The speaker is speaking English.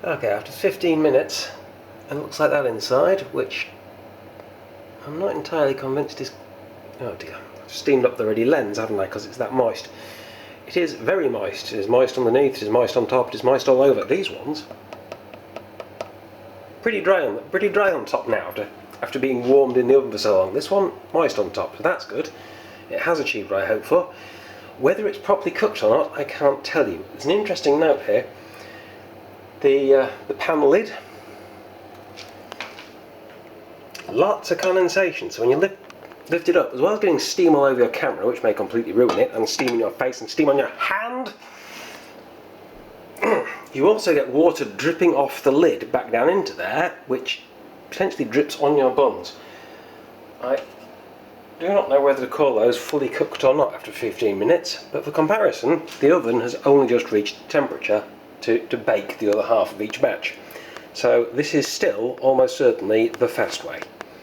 Okay, after 15 minutes, and it looks like that inside, which I'm not entirely convinced is... Oh dear, I've steamed up the ready lens, haven't I, because it's that moist. It is very moist. It is moist underneath, it is moist on top, it is moist all over. These ones, pretty dry on top now after being warmed in the oven for so long. This one, moist on top, so that's good. It has achieved what I hoped for. Whether it's properly cooked or not, I can't tell you. There's an interesting note here. The pan lid, lots of condensation, so when you lift it up, as well as getting steam all over your camera, which may completely ruin it, and steam in your face and steam on your hand, you also get water dripping off the lid back down into there, which potentially drips on your buns. I do not know whether to call those fully cooked or not after 15 minutes, but for comparison, the oven has only just reached temperature to bake the other half of each batch. So this is still almost certainly the fast way.